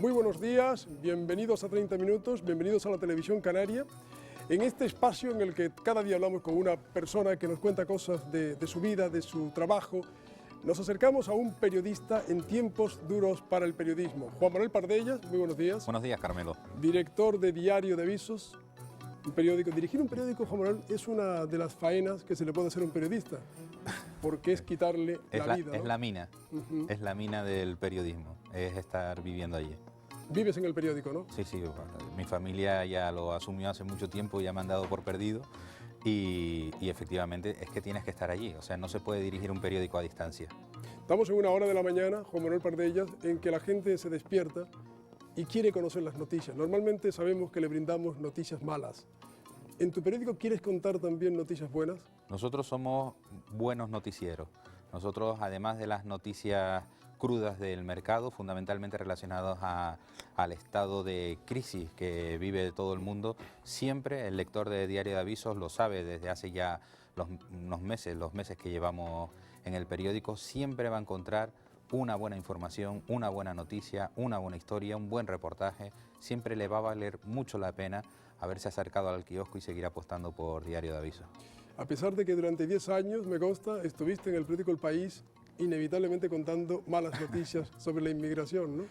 Muy buenos días, bienvenidos a 30 Minutos, bienvenidos a la Televisión Canaria. En este espacio en el que cada día hablamos con una persona que nos cuenta cosas de su vida, de su trabajo, nos acercamos a un periodista en tiempos duros para el periodismo. Juan Manuel Pardellas, muy buenos días. Buenos días, Carmelo. Director de Diario de Avisos, un periódico. Dirigir un periódico, Juan Manuel, es una de las faenas que se le puede hacer a un periodista, porque es quitarle la vida, ¿no? Es la mina, es la mina del periodismo, es estar viviendo allí. Vives en el periódico, ¿no? Sí, sí, mi familia ya lo asumió hace mucho tiempo, ya me han dado por perdido y efectivamente es que tienes que estar allí, o sea, no se puede dirigir un periódico a distancia. Estamos en una hora de la mañana, Juan Manuel Pardellas, en que la gente se despierta y quiere conocer las noticias. Normalmente sabemos que le brindamos noticias malas. ¿En tu periódico quieres contar también noticias buenas? Nosotros somos buenos noticieros. Nosotros, además de las noticias crudas del mercado, fundamentalmente relacionados al estado de crisis que vive todo el mundo, siempre el lector de Diario de Avisos lo sabe desde hace ya los meses que llevamos en el periódico, siempre va a encontrar una buena información, una buena noticia, una buena historia, un buen reportaje. Siempre le va a valer mucho la pena haberse acercado al kiosco y seguir apostando por Diario de Avisos. A pesar de que durante 10 años, me consta, estuviste en el periódico El País inevitablemente contando malas noticias sobre la inmigración, ¿no?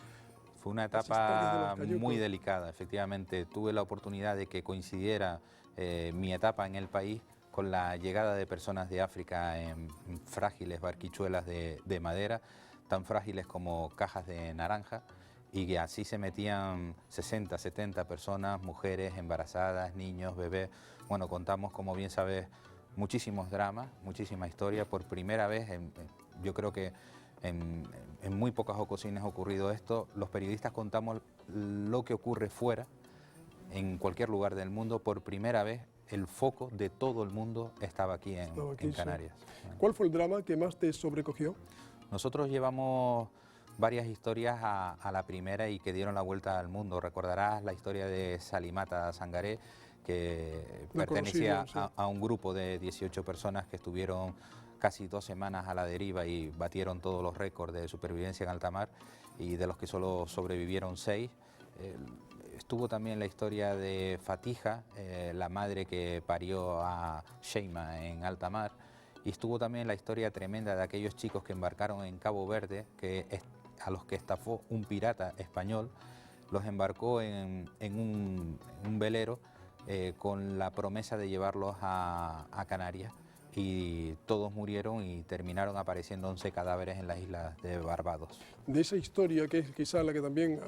Fue una etapa muy delicada, efectivamente. Tuve la oportunidad de que coincidiera mi etapa en El País con la llegada de personas de África en frágiles barquichuelas de madera, tan frágiles como cajas de naranja, y que así se metían 60, 70 personas, mujeres, embarazadas, niños, bebés. Bueno, contamos, como bien sabes, muchísimos dramas, muchísima historia. Por primera vez, yo creo que en muy pocas ocasiones ha ocurrido esto. Los periodistas contamos lo que ocurre fuera, en cualquier lugar del mundo. Por primera vez, el foco de todo el mundo estaba aquí en Canarias. Sí. ¿Cuál fue el drama que más te sobrecogió? Nosotros llevamos varias historias a la primera y que dieron la vuelta al mundo. Recordarás la historia de Salimata Sangaré, que pertenecía a un grupo de 18 personas que estuvieron casi 2 semanas a la deriva y batieron todos los récords de supervivencia en alta mar, y de los que solo sobrevivieron 6. Estuvo también la historia de Fatija, la madre que parió a Sheima en alta mar, y estuvo también la historia tremenda de aquellos chicos que embarcaron en Cabo Verde, a los que estafó un pirata español. Los embarcó en un velero con la promesa de llevarlos a Canarias, y todos murieron y terminaron apareciendo 11 cadáveres en las islas de Barbados. De esa historia, que es quizá la que también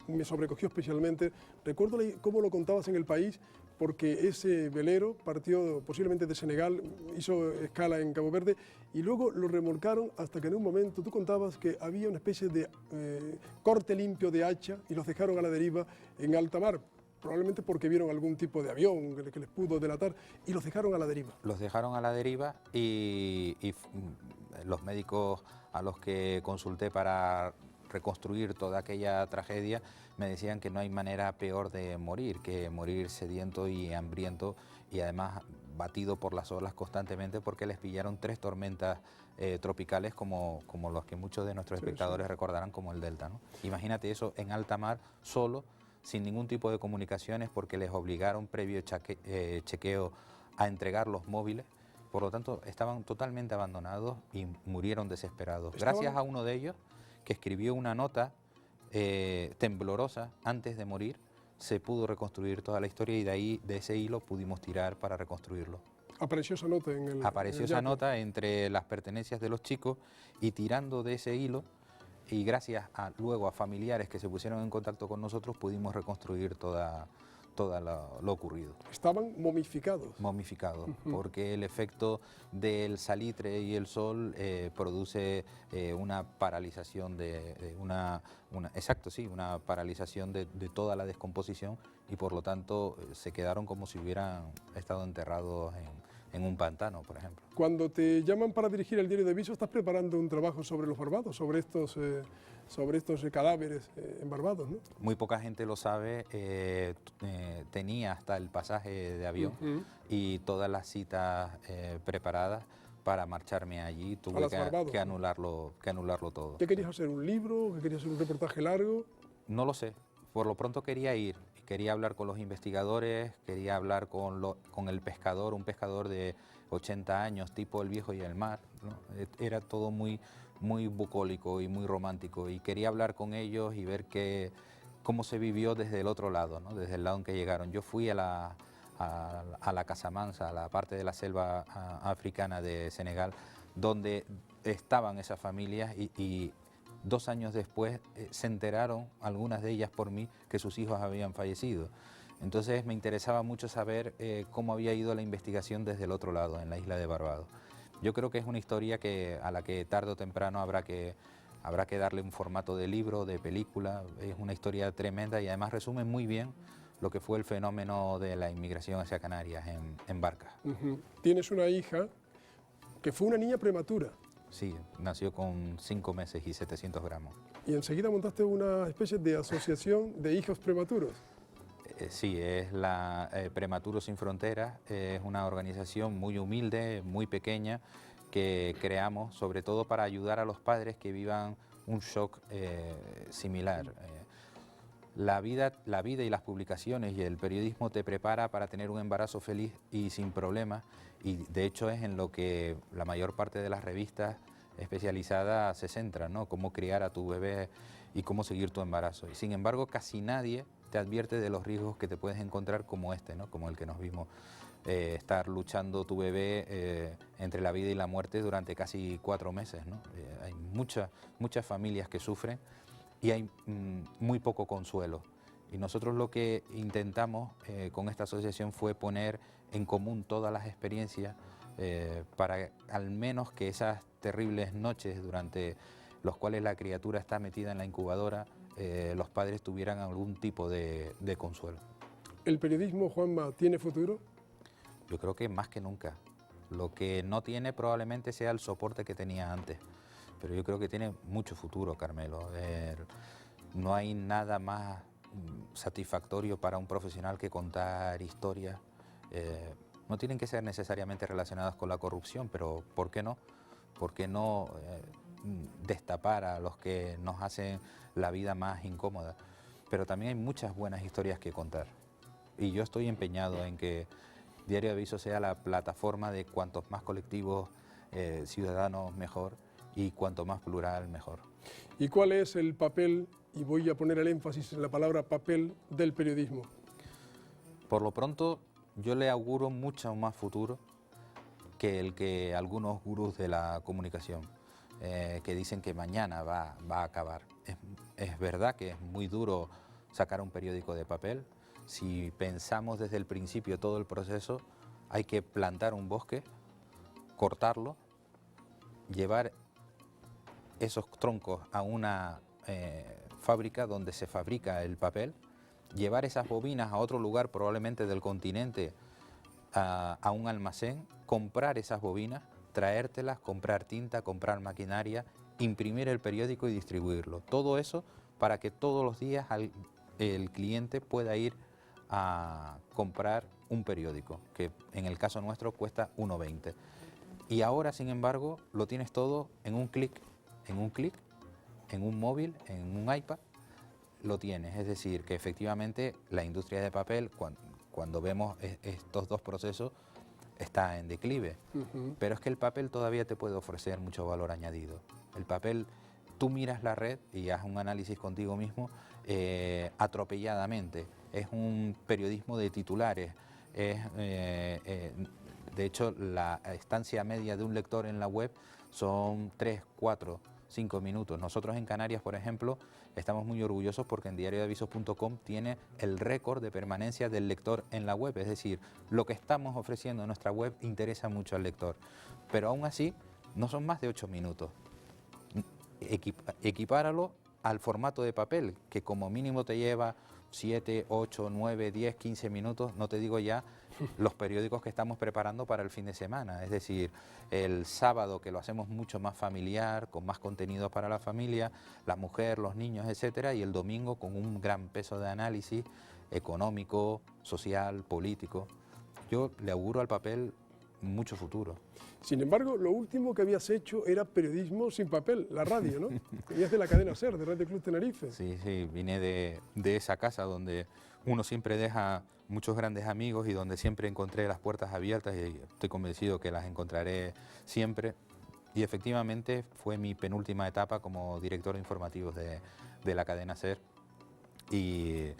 me sobrecogió especialmente, recuerdo cómo lo contabas en El País, porque ese velero partió posiblemente de Senegal, hizo escala en Cabo Verde y luego lo remolcaron hasta que en un momento tú contabas que había una especie de corte limpio de hacha y los dejaron a la deriva en alta mar, probablemente porque vieron algún tipo de avión que les pudo delatar, y los dejaron a la deriva. Los dejaron a la deriva y los médicos a los que consulté para reconstruir toda aquella tragedia me decían que no hay manera peor de morir que morir sediento y hambriento, y además batido por las olas constantemente, porque les pillaron 3 tormentas tropicales como los que muchos de nuestros espectadores recordarán como el Delta, ¿no? Imagínate eso en alta mar, solo, sin ningún tipo de comunicaciones, porque les obligaron previo chequeo a entregar los móviles. Por lo tanto, estaban totalmente abandonados y murieron desesperados. Gracias a uno de ellos, que escribió una nota temblorosa antes de morir, se pudo reconstruir toda la historia, y de ahí, de ese hilo, pudimos tirar para reconstruirlo. ¿Apareció esa nota en el Apareció esa nota entre las pertenencias de los chicos, y tirando de ese hilo, y gracias luego a familiares que se pusieron en contacto con nosotros, pudimos reconstruir todo lo ocurrido. Estaban momificados. Momificados, porque el efecto del salitre y el sol produce una paralización una paralización de toda la descomposición, y por lo tanto se quedaron como si hubieran estado enterrados en un pantano, por ejemplo. Cuando te llaman para dirigir el Diario de Avisos, estás preparando un trabajo sobre los Barbados, sobre estos cadáveres en Barbados, ¿no? Muy poca gente lo sabe. Tenía hasta el pasaje de avión y todas las citas preparadas para marcharme allí. Tuve que anularlo todo. ¿Qué querías hacer? ¿Un libro? ¿Qué querías hacer? ¿Un reportaje largo? No lo sé. Por lo pronto quería ir. Quería hablar con los investigadores, quería hablar con el pescador, un pescador de 80 años, tipo El Viejo y el Mar, ¿no? Era todo muy bucólico y muy romántico, y quería hablar con ellos y ver cómo se vivió desde el otro lado, ¿no? Desde el lado en que llegaron. Yo fui a la Casamansa, a la parte de la selva africana de Senegal, donde estaban esas familias y 2 años después se enteraron, algunas de ellas por mí, que sus hijos habían fallecido. Entonces me interesaba mucho saber cómo había ido la investigación desde el otro lado, en la isla de Barbados. Yo creo que es una historia a la que tarde o temprano habrá que darle un formato de libro, de película. Es una historia tremenda y además resume muy bien lo que fue el fenómeno de la inmigración hacia Canarias en barcas. Tienes una hija que fue una niña prematura. Sí, nació con 5 meses y 700 gramos. Y enseguida montaste una especie de asociación de hijos prematuros. Sí, es la Prematuros Sin Fronteras, es una organización muy humilde, muy pequeña, que creamos sobre todo para ayudar a los padres que vivan un shock similar. La vida y las publicaciones y el periodismo te prepara para tener un embarazo feliz y sin problemas, y de hecho es en lo que la mayor parte de las revistas especializadas se centran, ¿no? Cómo criar a tu bebé y cómo seguir tu embarazo. Y sin embargo, casi nadie te advierte de los riesgos que te puedes encontrar como este, ¿no? Como el que nos vimos, estar luchando tu bebé entre la vida y la muerte durante casi 4 meses, ¿no? Hay muchas familias que sufren y hay muy poco consuelo. Y nosotros lo que intentamos con esta asociación fue poner en común todas las experiencias para al menos que esas terribles noches durante las cuales la criatura está metida en la incubadora, los padres tuvieran algún tipo de consuelo. ¿El periodismo, Juanma, tiene futuro? Yo creo que más que nunca. Lo que no tiene probablemente sea el soporte que tenía antes, pero yo creo que tiene mucho futuro, Carmelo. No hay nada más satisfactorio para un profesional que contar historias. No tienen que ser necesariamente relacionadas con la corrupción, pero ¿por qué no? ¿Por qué no destapar a los que nos hacen la vida más incómoda? Pero también hay muchas buenas historias que contar. Y yo estoy empeñado en que Diario de Aviso sea la plataforma de cuantos más colectivos ciudadanos mejor, y cuanto más plural mejor. ¿Y cuál es el papel, y voy a poner el énfasis en la palabra papel, del periodismo? Por lo pronto, yo le auguro mucho más futuro que el que algunos gurús de la comunicación que dicen que mañana va a acabar. Es verdad que es muy duro sacar un periódico de papel. Si pensamos desde el principio todo el proceso, hay que plantar un bosque, cortarlo, llevar esos troncos a una fábrica donde se fabrica el papel, llevar esas bobinas a otro lugar, probablemente del continente, a un almacén, comprar esas bobinas, traértelas, comprar tinta, comprar maquinaria, imprimir el periódico y distribuirlo. Todo eso para que todos los días el cliente pueda ir a comprar un periódico, que en el caso nuestro cuesta 1,20. Y ahora, sin embargo, lo tienes todo en un clic, en un móvil, en un iPad, lo tienes. Es decir, que efectivamente la industria de papel, cuando vemos estos dos procesos, está en declive. Pero es que el papel todavía te puede ofrecer mucho valor añadido. El papel, tú miras la red y haces un análisis contigo mismo atropelladamente. Es un periodismo de titulares. De hecho, la estancia media de un lector en la web son 3, 4, 5 minutos. Nosotros en Canarias, por ejemplo, estamos muy orgullosos porque en diariodeavisos.com tiene el récord de permanencia del lector en la web. Es decir, lo que estamos ofreciendo en nuestra web interesa mucho al lector. Pero aún así, no son más de 8 minutos. Equipáralo al formato de papel, que como mínimo te lleva 7, 8, 9, 10, 15 minutos, no te digo ya los periódicos que estamos preparando para el fin de semana. Es decir, el sábado, que lo hacemos mucho más familiar, con más contenido para la familia, la mujer, los niños, etcétera, y el domingo con un gran peso de análisis económico, social, político. Yo le auguro al papel mucho futuro. Sin embargo, lo último que habías hecho era periodismo sin papel, la radio, ¿no? Venías de la cadena SER, de Radio Club Tenerife. Sí, sí, vine de esa casa donde uno siempre deja muchos grandes amigos y donde siempre encontré las puertas abiertas y estoy convencido que las encontraré siempre. Y efectivamente fue mi penúltima etapa como director de informativos de la cadena SER. Y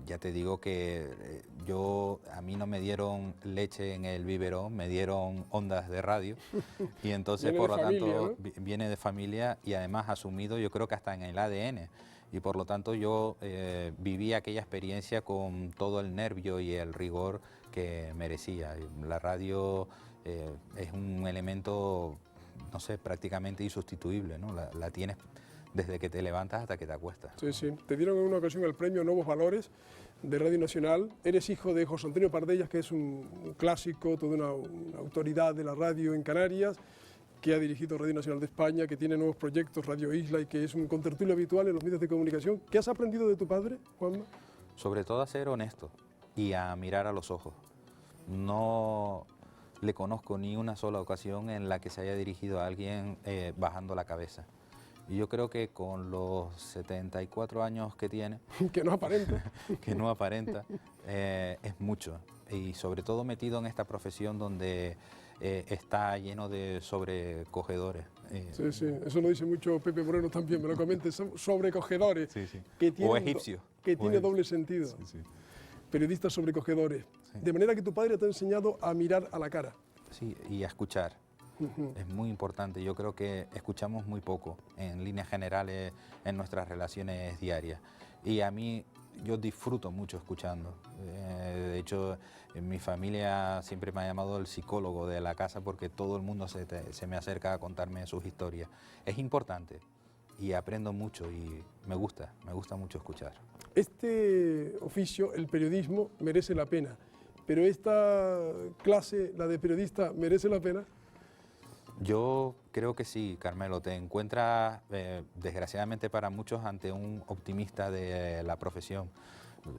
ya te digo que a mí no me dieron leche en el biberón, me dieron ondas de radio y entonces por lo tanto viene de familia y además asumido yo creo que hasta en el ADN y por lo tanto yo viví aquella experiencia con todo el nervio y el rigor que merecía. La radio es un elemento, no sé, prácticamente insustituible, ¿no? La tienes desde que te levantas hasta que te acuestas. Sí, sí. Te dieron en una ocasión el premio Nuevos Valores de Radio Nacional. Eres hijo de José Antonio Pardellas, que es un clásico, toda una autoridad de la radio en Canarias, que ha dirigido Radio Nacional de España, que tiene nuevos proyectos, Radio Isla, y que es un contertulio habitual en los medios de comunicación. ¿Qué has aprendido de tu padre, Juanma? Sobre todo a ser honesto y a mirar a los ojos. No le conozco ni una sola ocasión en la que se haya dirigido a alguien bajando la cabeza. Y yo creo que con los 74 años que tiene... que no aparenta. que no aparenta, es mucho. Y sobre todo metido en esta profesión donde está lleno de sobrecogedores. Sí, sí, eso lo dice mucho Pepe Moreno también, me lo comenta, sobrecogedores. Sí, sí. Que tiene o egipcio. Que tiene doble sentido. Sí, sí. Periodistas sobrecogedores. Sí. De manera que tu padre te ha enseñado a mirar a la cara. Sí, y a escuchar. Es muy importante, yo creo que escuchamos muy poco en líneas generales en nuestras relaciones diarias y a mí yo disfruto mucho escuchando, de hecho en mi familia siempre me ha llamado el psicólogo de la casa porque todo el mundo se me acerca a contarme sus historias, es importante y aprendo mucho y me gusta mucho escuchar. Este oficio, el periodismo, merece la pena, pero esta clase, la de periodista, ¿merece la pena? Yo creo que sí, Carmelo, te encuentras, desgraciadamente para muchos, ante un optimista de la profesión,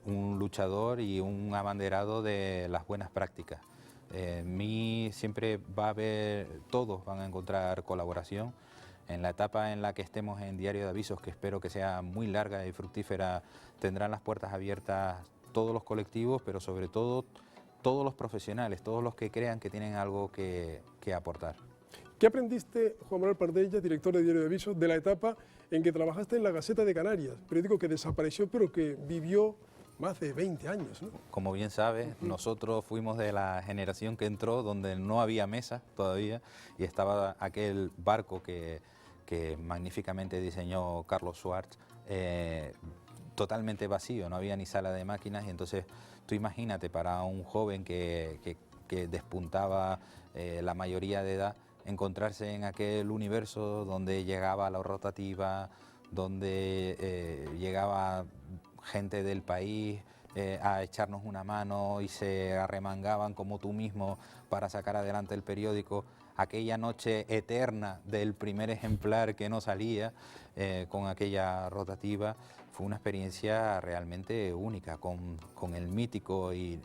un luchador y un abanderado de las buenas prácticas. En mí siempre va a haber, todos van a encontrar colaboración. En la etapa en la que estemos en Diario de Avisos, que espero que sea muy larga y fructífera, tendrán las puertas abiertas todos los colectivos, pero sobre todo todos los profesionales, todos los que crean que tienen algo que aportar. ¿Qué aprendiste, Juan Manuel Pardellas, director de Diario de Avisos, de la etapa en que trabajaste en la Gaceta de Canarias, periódico que desapareció pero que vivió más de 20 años, ¿no? Como bien sabes, nosotros fuimos de la generación que entró donde no había mesa todavía y estaba aquel barco que magníficamente diseñó Carlos Schwartz, totalmente vacío, no había ni sala de máquinas y entonces tú imagínate para un joven que despuntaba la mayoría de edad, encontrarse en aquel universo donde llegaba la rotativa, donde llegaba gente del país a echarnos una mano y se arremangaban como tú mismo para sacar adelante el periódico. Aquella noche eterna del primer ejemplar que no salía con aquella rotativa fue una experiencia realmente única con el mítico y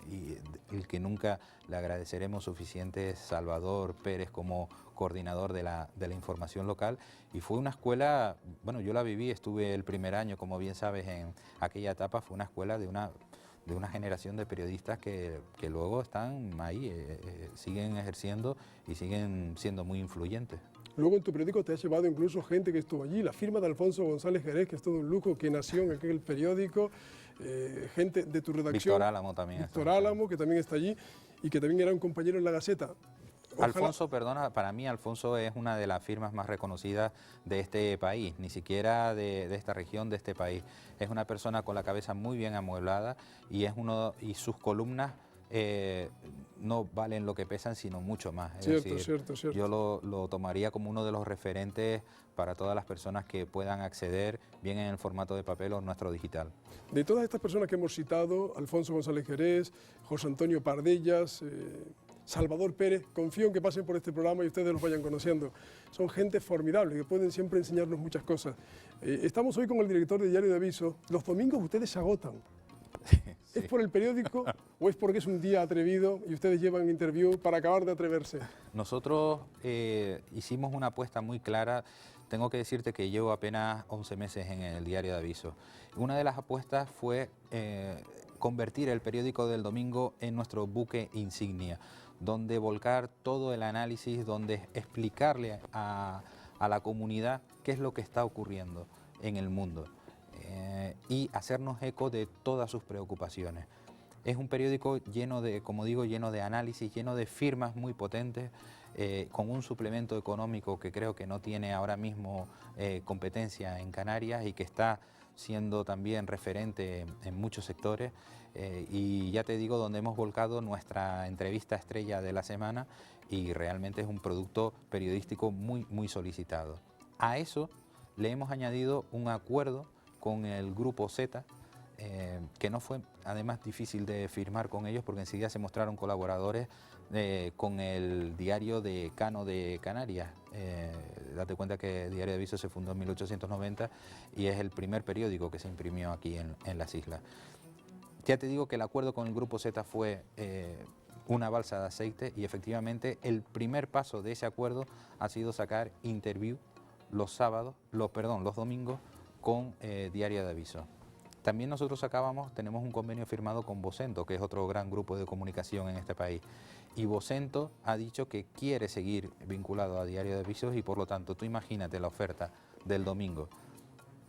el que nunca le agradeceremos suficiente Salvador Pérez como coordinador de la información local y fue una escuela, bueno, yo la viví, estuve el primer año, como bien sabes, en aquella etapa, fue una escuela de una generación de periodistas que luego están ahí, siguen ejerciendo y siguen siendo muy influyentes. Luego en tu periódico te has llevado incluso gente que estuvo allí, la firma de Alfonso González Jerez, que es todo un lujo, que nació en aquel periódico, gente de tu redacción. Víctor Álamo también. Víctor Álamo, que también está allí y que también era un compañero en la Gaceta. Ojalá. Alfonso, perdona, para mí Alfonso es una de las firmas más reconocidas de este país, ni siquiera de esta región, de este país. Es una persona con la cabeza muy bien amueblada y sus columnas no valen lo que pesan, sino mucho más. Es decir, cierto. Yo lo tomaría como uno de los referentes para todas las personas que puedan acceder, bien en el formato de papel o en nuestro digital. De todas estas personas que hemos citado, Alfonso González Jerez, José Antonio Pardellas, Salvador Pérez, confío en que pasen por este programa y ustedes los vayan conociendo. Son gente formidable que pueden siempre enseñarnos muchas cosas. Estamos hoy con el director de Diario de Avisos. Los domingos ustedes se agotan. ¿Es por el periódico o es porque es un día atrevido y ustedes llevan interview para acabar de atreverse? Nosotros hicimos una apuesta muy clara. Tengo que decirte que llevo apenas 11 meses en el Diario de Aviso. Una de las apuestas fue convertir el periódico del domingo en nuestro buque insignia, donde volcar todo el análisis, donde explicarle a la comunidad qué es lo que está ocurriendo en el mundo y hacernos eco de todas sus preocupaciones. Es un periódico lleno de, como digo, lleno de análisis, lleno de firmas muy potentes, con un suplemento económico que creo que no tiene ahora mismo competencia en Canarias y que está siendo también referente en muchos sectores. Y ya te digo, donde hemos volcado nuestra entrevista estrella de la semana y realmente es un producto periodístico muy solicitado. A eso le hemos añadido un acuerdo con el Grupo Z, que no fue además difícil de firmar con ellos porque enseguida se mostraron colaboradores con el diario decano de Canarias. Date cuenta que el Diario de Aviso se fundó en 1890 y es el primer periódico que se imprimió aquí en las islas. Ya te digo que el acuerdo con el Grupo Z fue una balsa de aceite y efectivamente el primer paso de ese acuerdo ha sido sacar interview los domingos con Diario de Aviso. También nosotros tenemos un convenio firmado con Vocento, que es otro gran grupo de comunicación en este país. Y Vocento ha dicho que quiere seguir vinculado a Diario de Avisos y por lo tanto tú imagínate la oferta del domingo.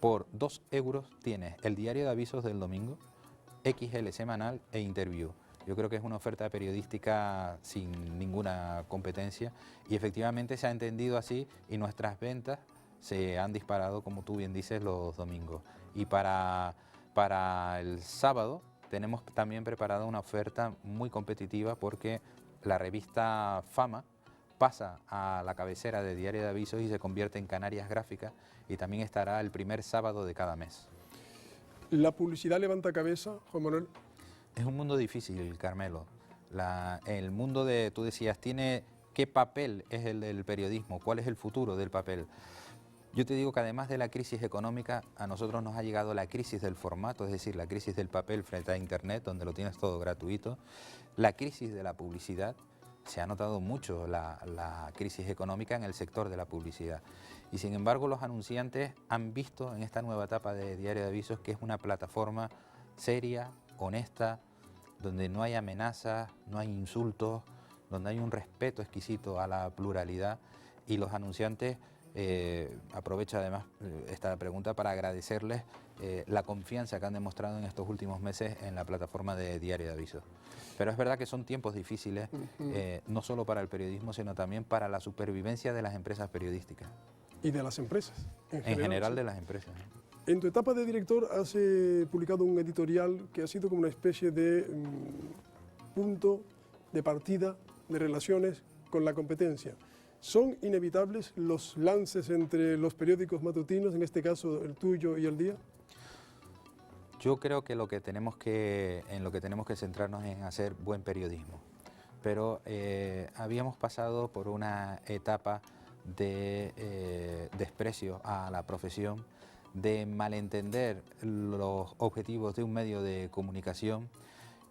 Por 2 euros tienes el Diario de Avisos del domingo, XL semanal e interview. Yo creo que es una oferta periodística sin ninguna competencia y efectivamente se ha entendido así y nuestras ventas se han disparado, como tú bien dices, los domingos. Y para el sábado tenemos también preparada una oferta muy competitiva porque la revista Fama pasa a la cabecera de Diario de Avisos y se convierte en Canarias Gráfica y también estará el primer sábado de cada mes. ¿La publicidad levanta cabeza, Juan Manuel? Es un mundo difícil, Carmelo. El mundo tú decías, ¿qué papel es el del periodismo? ¿Cuál es el futuro del papel? Yo te digo que además de la crisis económica, a nosotros nos ha llegado la crisis del formato, es decir, la crisis del papel frente a Internet, donde lo tienes todo gratuito, la crisis de la publicidad. Se ha notado mucho la crisis económica en el sector de la publicidad. Y sin embargo, los anunciantes han visto en esta nueva etapa de Diario de Avisos que es una plataforma seria, honesta, donde no hay amenazas, no hay insultos, donde hay un respeto exquisito a la pluralidad y los anunciantes... aprovecho además esta pregunta para agradecerles la confianza que han demostrado en estos últimos meses en la plataforma de Diario de Avisos. Pero es verdad que son tiempos difíciles, no solo para el periodismo, sino también para la supervivencia de las empresas periodísticas. Y de las empresas. En general sí. De las empresas. En tu etapa de director has publicado un editorial que ha sido como una especie de punto de partida de relaciones con la competencia. ¿Son inevitables los lances entre los periódicos matutinos, en este caso el tuyo y El Día? Yo creo que en lo que tenemos que centrarnos es en hacer buen periodismo. Pero habíamos pasado por una etapa de desprecio a la profesión, de malentender los objetivos de un medio de comunicación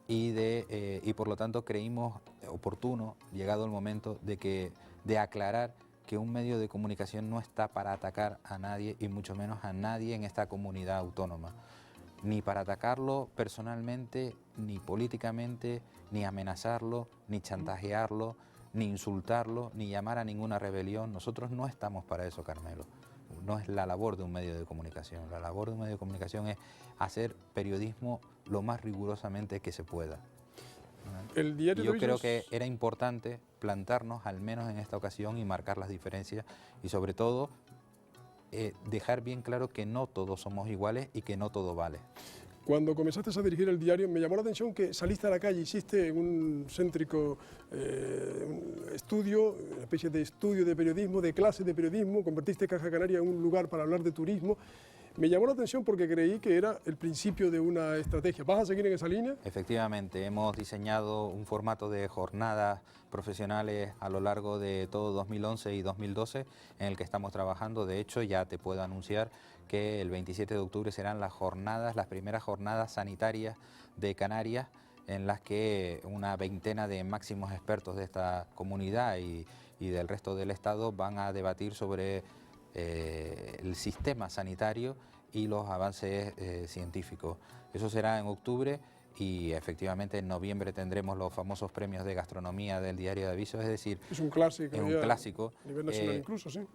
y por lo tanto creímos oportuno, llegado el momento, de aclarar que un medio de comunicación no está para atacar a nadie y mucho menos a nadie en esta comunidad autónoma. Ni para atacarlo personalmente, ni políticamente, ni amenazarlo, ni chantajearlo, ni insultarlo, ni llamar a ninguna rebelión. Nosotros no estamos para eso, Carmelo. No es la labor de un medio de comunicación. La labor de un medio de comunicación es hacer periodismo lo más rigurosamente que se pueda. Yo creo que era importante plantarnos, al menos en esta ocasión, y marcar las diferencias y sobre todo dejar bien claro que no todos somos iguales y que no todo vale. Cuando comenzaste a dirigir el diario, me llamó la atención que saliste a la calle, hiciste un céntrico estudio, una especie de estudio de periodismo, de clase de periodismo, convertiste Caja Canaria en un lugar para hablar de turismo. Me llamó la atención porque creí que era el principio de una estrategia. ¿Vas a seguir en esa línea? Efectivamente, hemos diseñado un formato de jornadas profesionales a lo largo de todo 2011 y 2012 en el que estamos trabajando. De hecho, ya te puedo anunciar que el 27 de octubre serán las primeras jornadas sanitarias de Canarias, en las que una veintena de máximos expertos de esta comunidad y del resto del Estado van a debatir sobre el sistema sanitario y los avances científicos. Eso será en octubre y efectivamente en noviembre tendremos los famosos premios de gastronomía del Diario de Avisos, es decir, es un clásico. Es un clásico. A nivel nacional incluso, sí.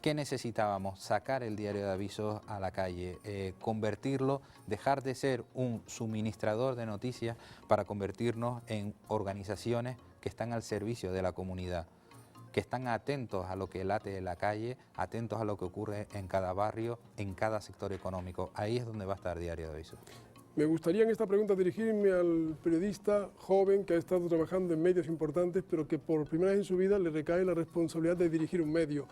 ¿Qué necesitábamos? Sacar el Diario de Avisos a la calle, convertirlo, dejar de ser un suministrador de noticias para convertirnos en organizaciones que están al servicio de la comunidad, que están atentos a lo que late en la calle, atentos a lo que ocurre en cada barrio, en cada sector económico. Ahí es donde va a estar Diario de Avisos. Me gustaría en esta pregunta dirigirme al periodista joven que ha estado trabajando en medios importantes, pero que por primera vez en su vida le recae la responsabilidad de dirigir un medio.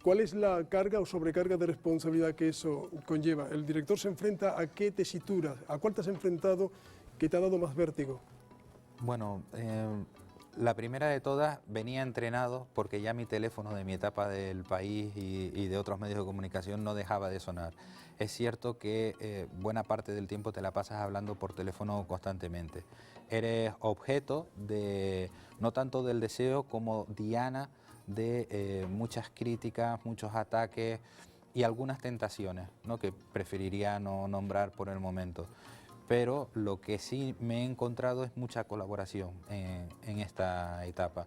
¿Cuál es la carga o sobrecarga de responsabilidad que eso conlleva? ¿El director se enfrenta a qué tesitura? ¿A cuál te has enfrentado que te ha dado más vértigo? Bueno, la primera de todas venía entrenado porque ya mi teléfono de mi etapa del país y de otros medios de comunicación no dejaba de sonar. Es cierto que buena parte del tiempo te la pasas hablando por teléfono constantemente. Eres objeto de, no tanto del deseo como diana de muchas críticas, muchos ataques y algunas tentaciones, ¿no?, que preferiría no nombrar por el momento. Pero lo que sí me he encontrado es mucha colaboración en esta etapa.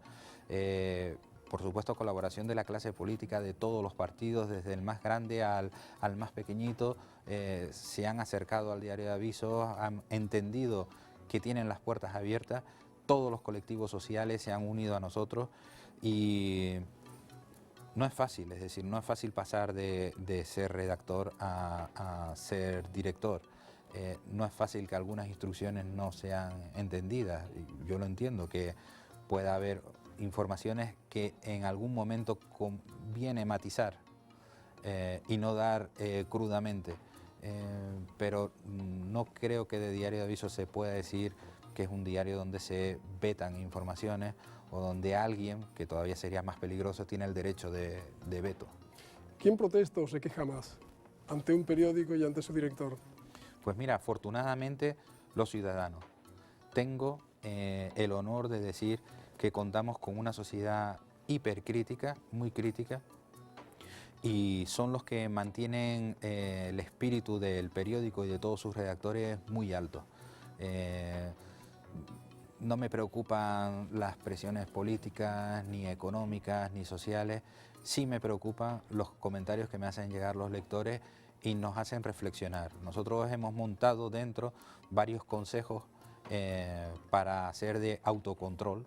Por supuesto, colaboración de la clase política, de todos los partidos, desde el más grande al más pequeñito, se han acercado al Diario de Avisos, han entendido que tienen las puertas abiertas, todos los colectivos sociales se han unido a nosotros y no es fácil, es decir, no es fácil pasar de ser redactor a ser director. No es fácil que algunas instrucciones no sean entendidas. Yo lo entiendo, que pueda haber informaciones que en algún momento conviene matizar y no dar crudamente. Pero no creo que de Diario de Avisos se pueda decir que es un diario donde se vetan informaciones o donde alguien, que todavía sería más peligroso, tiene el derecho de veto. ¿Quién protesta o se queja más ante un periódico y ante su director? Pues mira, afortunadamente los ciudadanos. Tengo el honor de decir que contamos con una sociedad hipercrítica, muy crítica, y son los que mantienen el espíritu del periódico y de todos sus redactores muy alto. No me preocupan las presiones políticas, ni económicas, ni sociales. Sí me preocupan los comentarios que me hacen llegar los lectores y nos hacen reflexionar. Nosotros hemos montado dentro varios consejos para hacer de autocontrol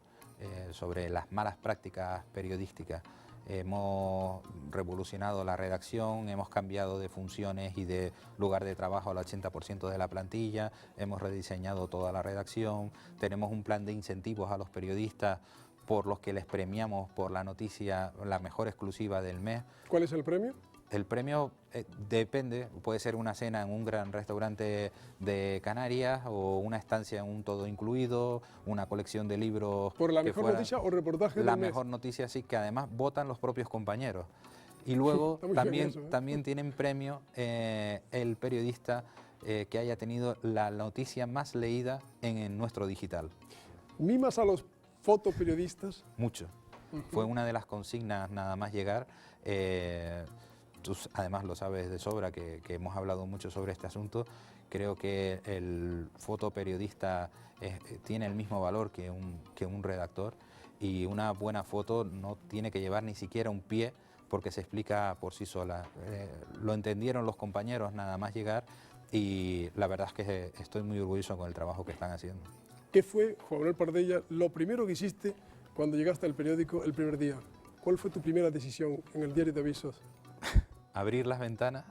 sobre las malas prácticas periodísticas. Hemos revolucionado la redacción, hemos cambiado de funciones y de lugar de trabajo al 80% de la plantilla, hemos rediseñado toda la redacción, tenemos un plan de incentivos a los periodistas por los que les premiamos por la noticia, la mejor exclusiva del mes. ¿Cuál es el premio? El premio depende, puede ser una cena en un gran restaurante de Canarias o una estancia en un todo incluido, una colección de libros. ¿Por la mejor noticia o reportaje del mes? La mejor noticia, sí, que además votan los propios compañeros. Y luego también tienen premio el periodista que haya tenido la noticia más leída en nuestro digital. ¿Mimas a los fotoperiodistas? Mucho. Fue una de las consignas nada más llegar. Tú además lo sabes de sobra, que hemos hablado mucho sobre este asunto. Creo que el fotoperiodista tiene el mismo valor que un redactor, y una buena foto no tiene que llevar ni siquiera un pie porque se explica por sí sola. Lo entendieron los compañeros nada más llegar y la verdad es que estoy muy orgulloso con el trabajo que están haciendo. ¿Qué fue, Juan Manuel Pardella, lo primero que hiciste cuando llegaste al periódico el primer día? ¿Cuál fue tu primera decisión en el Diario de Avisos? Abrir las ventanas,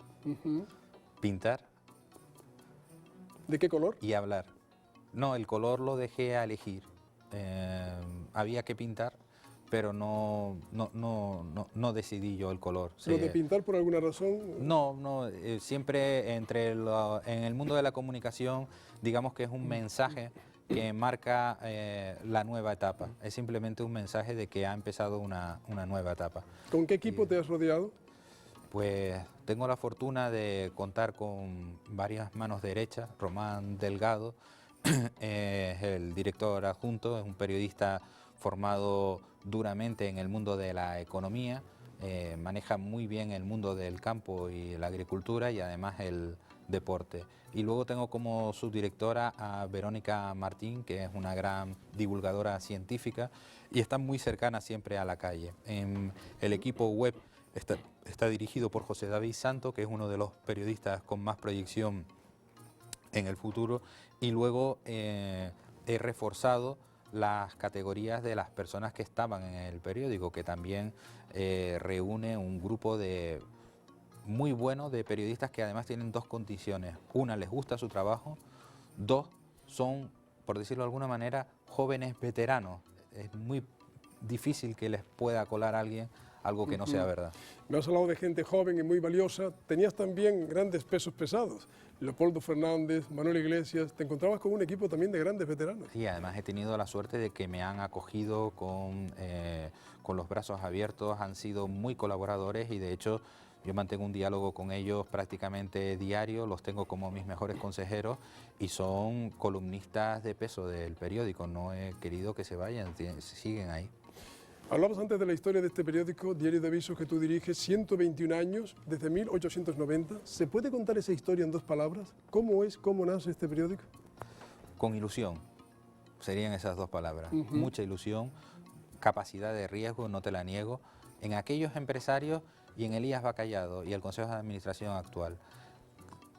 pintar. ¿De qué color? Y hablar. No, el color lo dejé a elegir. Había que pintar pero no decidí yo el color. ¿Lo de pintar por alguna razón? No, siempre en el mundo de la comunicación, digamos que es un mensaje que marca la nueva etapa. Es simplemente un mensaje de que ha empezado una nueva etapa. ¿Con qué equipo te has rodeado? Pues tengo la fortuna de contar con varias manos derechas. Román Delgado es el director adjunto, es un periodista formado duramente en el mundo de la economía, maneja muy bien el mundo del campo y la agricultura y además el deporte. Y luego tengo como subdirectora a Verónica Martín, que es una gran divulgadora científica y está muy cercana siempre a la calle. En el equipo web está dirigido por José David Santo, que es uno de los periodistas con más proyección en el futuro, y luego he reforzado las categorías de las personas que estaban en el periódico, que también reúne un grupo muy bueno de periodistas que además tienen dos condiciones. Una, les gusta su trabajo. Dos, son, por decirlo de alguna manera, jóvenes veteranos. Es muy difícil que les pueda colar a alguien algo que no sea verdad. Me has hablado de gente joven y muy valiosa. Tenías también grandes pesos pesados. Leopoldo Fernández, Manuel Iglesias. Te encontrabas con un equipo también de grandes veteranos. Sí, además he tenido la suerte de que me han acogido con los brazos abiertos. Han sido muy colaboradores y de hecho yo mantengo un diálogo con ellos prácticamente diario. Los tengo como mis mejores consejeros y son columnistas de peso del periódico. No he querido que se vayan, siguen ahí. Hablamos antes de la historia de este periódico, Diario de Avisos, que tú diriges, 121 años, desde 1890. ¿Se puede contar esa historia en dos palabras? ¿Cómo es, cómo nace este periódico? Con ilusión, serían esas dos palabras. Mucha ilusión, capacidad de riesgo, no te la niego, en aquellos empresarios y en Elías Bacallado y el Consejo de Administración actual.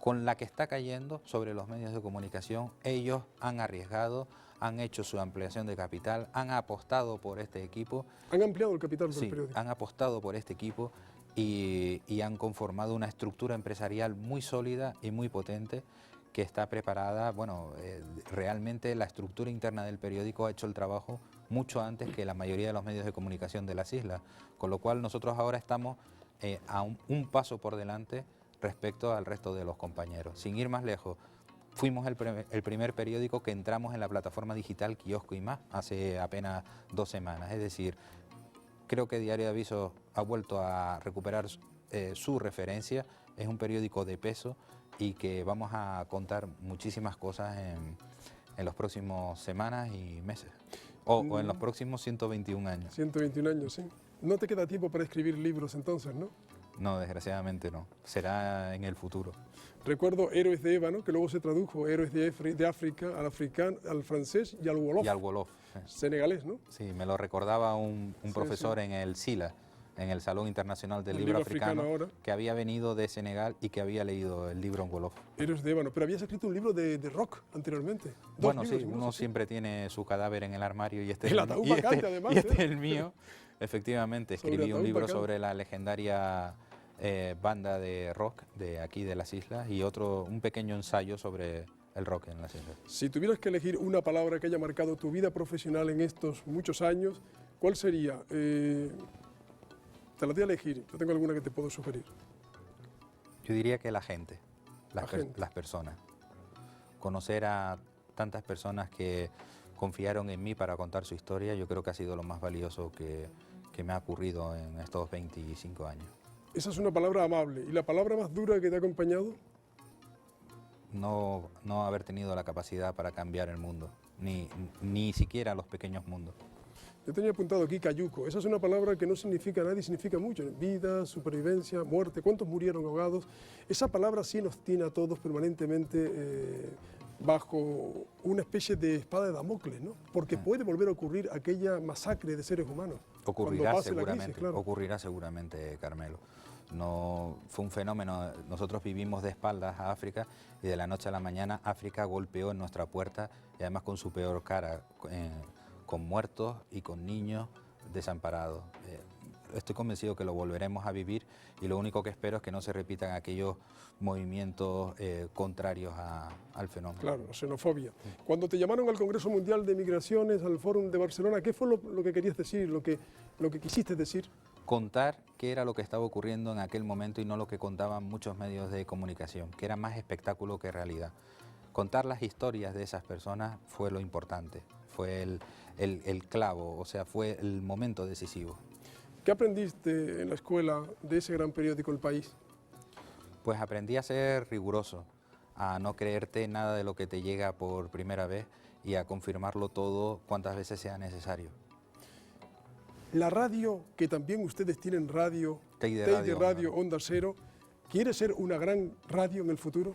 Con la que está cayendo sobre los medios de comunicación, ellos han arriesgado, han hecho su ampliación de capital, han apostado por este equipo. ¿Han ampliado el capital del periódico? Han apostado por este equipo y han conformado una estructura empresarial muy sólida y muy potente que está preparada. Bueno, realmente la estructura interna del periódico ha hecho el trabajo mucho antes que la mayoría de los medios de comunicación de las islas, con lo cual nosotros ahora estamos a un paso por delante respecto al resto de los compañeros. Sin ir más lejos, fuimos el primer periódico que entramos en la plataforma digital Kiosco y Más hace apenas 2 semanas. Es decir, creo que Diario de Avisos ha vuelto a recuperar su referencia. Es un periódico de peso y que vamos a contar muchísimas cosas en los próximos semanas y meses. O en los próximos 121 años. 121 años, sí. No te queda tiempo para escribir libros entonces, ¿no? No, desgraciadamente no. Será en el futuro. Recuerdo Héroes de Ébano, que luego se tradujo Héroes de África al francés y al wolof. Y al wolof. Senegalés, ¿no? Sí, me lo recordaba un profesor en el SILA, en el Salón Internacional del Libro Africano, que había venido de Senegal y que había leído el libro en wolof. Héroes de Ébano, pero habías escrito un libro de rock anteriormente. Bueno, sí, uno siempre tiene su cadáver en el armario y este es el mío. Efectivamente, escribí un libro sobre la legendaria banda de rock de aquí de las islas y un pequeño ensayo sobre el rock en las islas. Si tuvieras que elegir una palabra que haya marcado tu vida profesional en estos muchos años, ¿cuál sería? Te la voy a elegir, yo tengo alguna que te puedo sugerir. Yo diría que la gente, las personas. Conocer a tantas personas que confiaron en mí para contar su historia, yo creo que ha sido lo más valioso que me ha ocurrido en estos 25 años. Esa es una palabra amable. ¿Y la palabra más dura que te ha acompañado? No haber tenido la capacidad para cambiar el mundo, ni siquiera los pequeños mundos. Yo tenía apuntado aquí cayuco. Esa es una palabra que no significa nada y significa mucho. Vida, supervivencia, muerte. ¿Cuántos murieron ahogados? Esa palabra sí nos tiene a todos permanentemente bajo una especie de espada de Damocles, ¿no? Porque puede volver a ocurrir aquella masacre de seres humanos. Ocurrirá seguramente, crisis, claro. Ocurrirá seguramente, Carmelo. No, fue un fenómeno. Nosotros vivimos de espaldas a África y de la noche a la mañana África golpeó en nuestra puerta y además con su peor cara, con muertos y con niños desamparados. Estoy convencido que lo volveremos a vivir y lo único que espero es que no se repitan aquellos movimientos contrarios al fenómeno. Claro, la xenofobia. Cuando te llamaron al Congreso Mundial de Migraciones, al Fórum de Barcelona, ¿qué fue lo que querías decir, lo que quisiste decir? Contar qué era lo que estaba ocurriendo en aquel momento y no lo que contaban muchos medios de comunicación, que era más espectáculo que realidad. Contar las historias de esas personas fue lo importante, fue el clavo, o sea, fue el momento decisivo. ¿Qué aprendiste en la escuela de ese gran periódico El País? Pues aprendí a ser riguroso, a no creerte nada de lo que te llega por primera vez y a confirmarlo todo cuantas veces sea necesario. La radio, que también ustedes tienen radio, Teide Radio, Onda Cero, ¿quiere ser una gran radio en el futuro?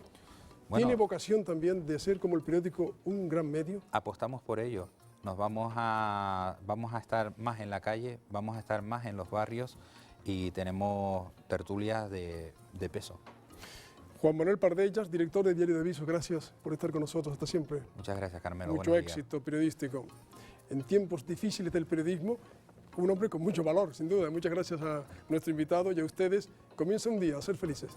Bueno, ¿Tiene vocación también de ser como el periódico un gran medio? Apostamos por ello. Nos vamos a estar más en la calle, vamos a estar más en los barrios y tenemos tertulias de peso. Juan Manuel Pardellas, director de Diario de Aviso, gracias por estar con nosotros, hasta siempre. Muchas gracias, Carmelo. Mucho éxito periodístico. En tiempos difíciles del periodismo, un hombre con mucho valor, sin duda. Muchas gracias a nuestro invitado y a ustedes. Comienza un día a ser felices.